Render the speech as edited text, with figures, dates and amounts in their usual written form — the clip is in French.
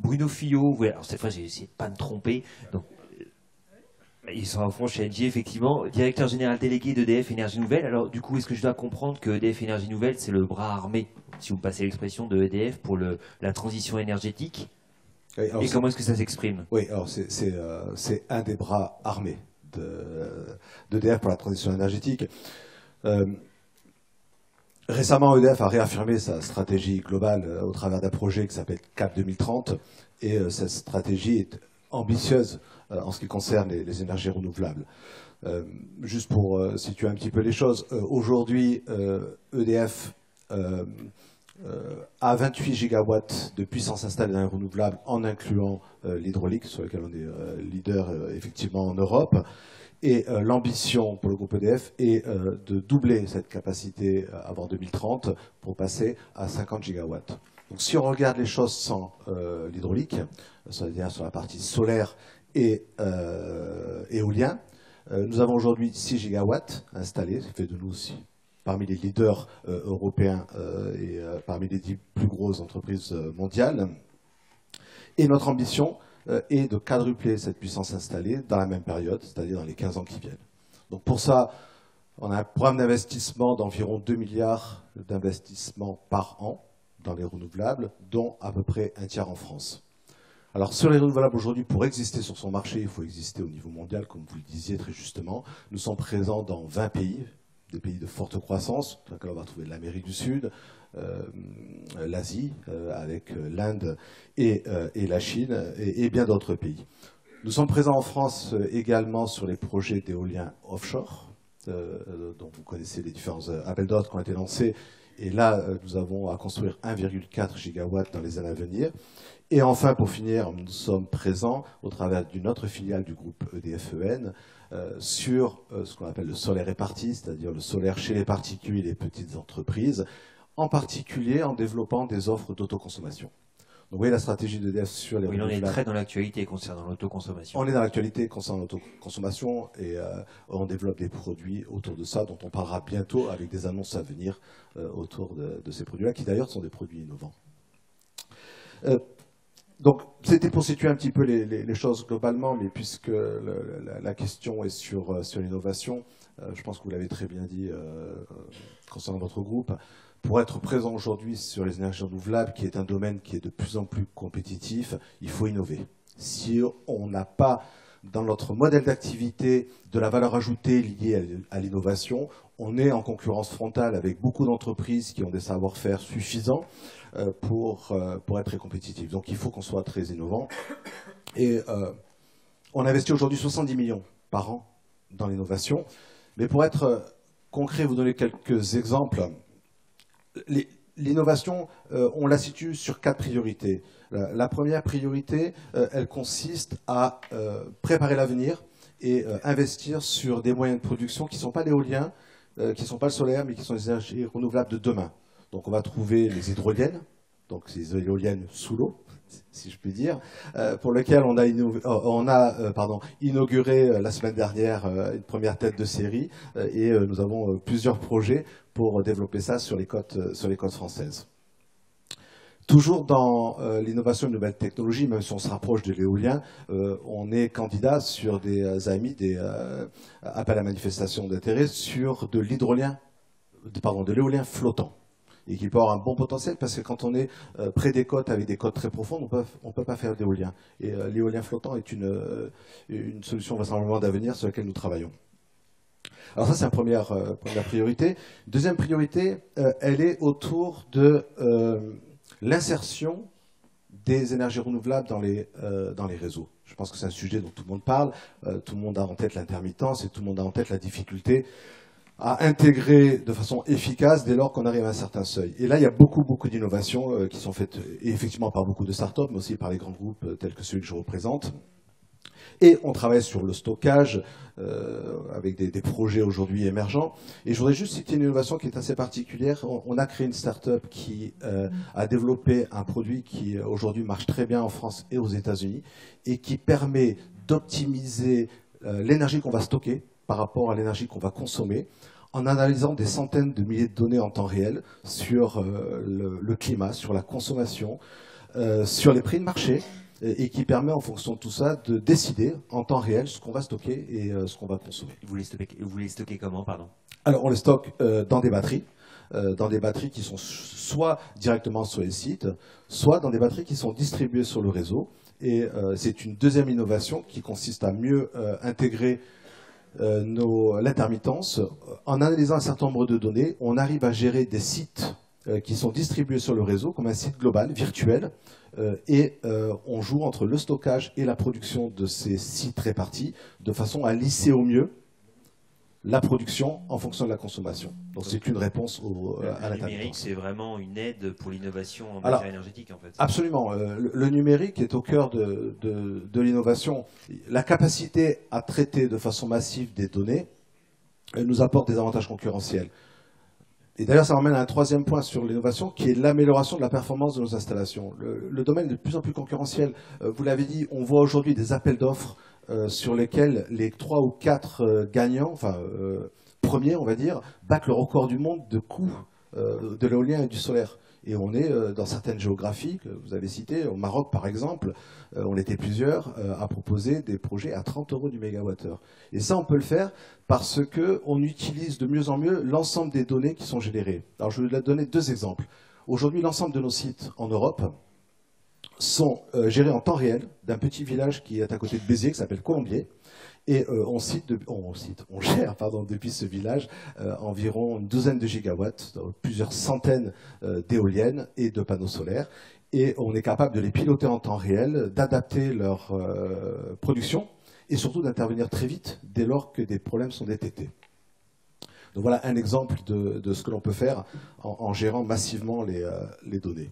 Bruno Fillot, ouais, alors cette fois j'ai essayé de pas me tromper. Donc, ils sont à fond chez Engie, effectivement. Directeur général délégué d'EDF Énergie Nouvelle. Alors, du coup, est-ce que je dois comprendre que EDF Énergie Nouvelle, c'est le bras armé, si vous me passez l'expression, de EDF pour la transition énergétique? Oui, alors Et comment est-ce que ça s'exprime? oui, alors c'est un des bras armés d'EDF pour la transition énergétique. Euh, Récemment, EDF a réaffirmé sa stratégie globale au travers d'un projet qui s'appelle CAP 2030. Et cette stratégie est ambitieuse en ce qui concerne les énergies renouvelables. Juste pour situer un petit peu les choses, aujourd'hui, EDF a 28 gigawatts de puissance installée dans les renouvelables, en incluant l'hydraulique, sur lequel on est leader effectivement en Europe. Et l'ambition pour le groupe EDF est de doubler cette capacité avant 2030 pour passer à 50 gigawatts. Donc si on regarde les choses sans l'hydraulique, c'est-à-dire sur la partie solaire et éolien, nous avons aujourd'hui 6 gigawatts installés, ce qui fait de nous aussi parmi les leaders européens et parmi les 10 plus grosses entreprises mondiales. Et notre ambition est de quadrupler cette puissance installée dans la même période, c'est-à-dire dans les 15 ans qui viennent. Donc pour ça, on a un programme d'investissement d'environ 2 milliards d'investissements par an dans les renouvelables, dont à peu près un tiers en France. Alors sur les renouvelables aujourd'hui, pour exister sur son marché, il faut exister au niveau mondial, comme vous le disiez très justement. Nous sommes présents dans 20 pays, des pays de forte croissance, dans lesquels on va trouver l'Amérique du Sud, l'Asie, avec l'Inde et la Chine, et bien d'autres pays. Nous sommes présents en France également sur les projets d'éolien offshore, dont vous connaissez les différents appels d'offres qui ont été lancés. Et là, nous avons à construire 1,4 gigawatts dans les années à venir. Et enfin, pour finir, nous sommes présents au travers d'une autre filiale du groupe EDF-EN sur ce qu'on appelle le solaire réparti, c'est-à-dire le solaire chez les particuliers et les petites entreprises, en particulier en développant des offres d'autoconsommation. Donc vous voyez la stratégie d'EDF sur les renouvelables. Oui, on est très dans l'actualité concernant l'autoconsommation. On est dans l'actualité concernant l'autoconsommation et on développe des produits autour de ça, dont on parlera bientôt avec des annonces à venir autour de ces produits-là, qui d'ailleurs sont des produits innovants. Donc, c'était pour situer un petit peu les choses globalement, mais puisque la question est sur l'innovation, je pense que vous l'avez très bien dit concernant votre groupe, pour être présent aujourd'hui sur les énergies renouvelables, qui est un domaine qui est de plus en plus compétitif, il faut innover. Si on n'a pas dans notre modèle d'activité de la valeur ajoutée liée à l'innovation, on est en concurrence frontale avec beaucoup d'entreprises qui ont des savoir-faire suffisants pour être très compétitifs. Donc il faut qu'on soit très innovant. Et on investit aujourd'hui 70 millions par an dans l'innovation. Mais pour être concret, vous donner quelques exemples. L'innovation, on la situe sur 4 priorités. La première priorité, elle consiste à préparer l'avenir et investir sur des moyens de production qui ne sont pas l'éolien, qui ne sont pas le solaire, mais qui sont les énergies renouvelables de demain. Donc on va trouver les hydroliennes, donc ces éoliennes sous l'eau, si je puis dire, pour lequel on a inauguré la semaine dernière une première tête de série et nous avons plusieurs projets pour développer ça sur les côtes françaises. Toujours dans l'innovation de nouvelles technologies, même si on se rapproche de l'éolien, on est candidat sur des AMI, des appels à manifestation d'intérêt, sur de l'éolien flottant. Et qui peut avoir un bon potentiel parce que quand on est près des côtes avec des côtes très profondes, on ne peut pas faire d'éolien. Et l'éolien flottant est une solution vraisemblablement d'avenir sur laquelle nous travaillons. Alors ça, c'est une première priorité. Deuxième priorité, elle est autour de l'insertion des énergies renouvelables dans les réseaux. Je pense que c'est un sujet dont tout le monde parle. Tout le monde a en tête l'intermittence et tout le monde a en tête la difficulté à intégrer de façon efficace dès lors qu'on arrive à un certain seuil. Et là, il y a beaucoup d'innovations qui sont faites, et effectivement par beaucoup de startups, mais aussi par les grands groupes tels que celui que je représente. Et on travaille sur le stockage avec des projets aujourd'hui émergents. Et je voudrais juste citer une innovation qui est assez particulière. On a créé une start-up qui a développé un produit qui aujourd'hui marche très bien en France et aux États-Unis et qui permet d'optimiser l'énergie qu'on va stocker par rapport à l'énergie qu'on va consommer, en analysant des centaines de milliers de données en temps réel sur le climat, sur la consommation, sur les prix de marché et qui permet en fonction de tout ça de décider en temps réel ce qu'on va stocker et ce qu'on va consommer. Vous les stockez comment, pardon? Alors on les stocke dans des batteries qui sont soit directement sur les sites, soit dans des batteries qui sont distribuées sur le réseau. Et c'est une deuxième innovation qui consiste à mieux intégrer l'intermittence. En analysant un certain nombre de données, on arrive à gérer des sites qui sont distribués sur le réseau comme un site global, virtuel, et on joue entre le stockage et la production de ces sites répartis de façon à lisser au mieux la production en fonction de la consommation. Donc c'est une réponse à l'intermittence. Le numérique, c'est vraiment une aide pour l'innovation en Alors, matière énergétique, en fait. Absolument. Le numérique est au cœur de l'innovation. La capacité à traiter de façon massive des données nous apporte des avantages concurrentiels. Et d'ailleurs, ça m'amène à un troisième point sur l'innovation, qui est l'amélioration de la performance de nos installations. Le domaine est de plus en plus concurrentiel. Vous l'avez dit, on voit aujourd'hui des appels d'offres sur lesquels les 3 ou 4 gagnants, enfin premiers on va dire, battent le record du monde de coût de l'éolien et du solaire. Et on est dans certaines géographies que vous avez citées, au Maroc par exemple, on était plusieurs à proposer des projets à 30 € du mégawattheure. Et ça on peut le faire parce qu'on utilise de mieux en mieux l'ensemble des données qui sont générées. Alors je vais vous donner 2 exemples. Aujourd'hui l'ensemble de nos sites en Europe sont gérés en temps réel d'un petit village qui est à côté de Béziers, qui s'appelle Colombier. Et on gère depuis ce village environ une douzaine de gigawatts, plusieurs centaines d'éoliennes et de panneaux solaires. Et on est capable de les piloter en temps réel, d'adapter leur production et surtout d'intervenir très vite dès lors que des problèmes sont détectés. Donc voilà un exemple de ce que l'on peut faire en gérant massivement les données.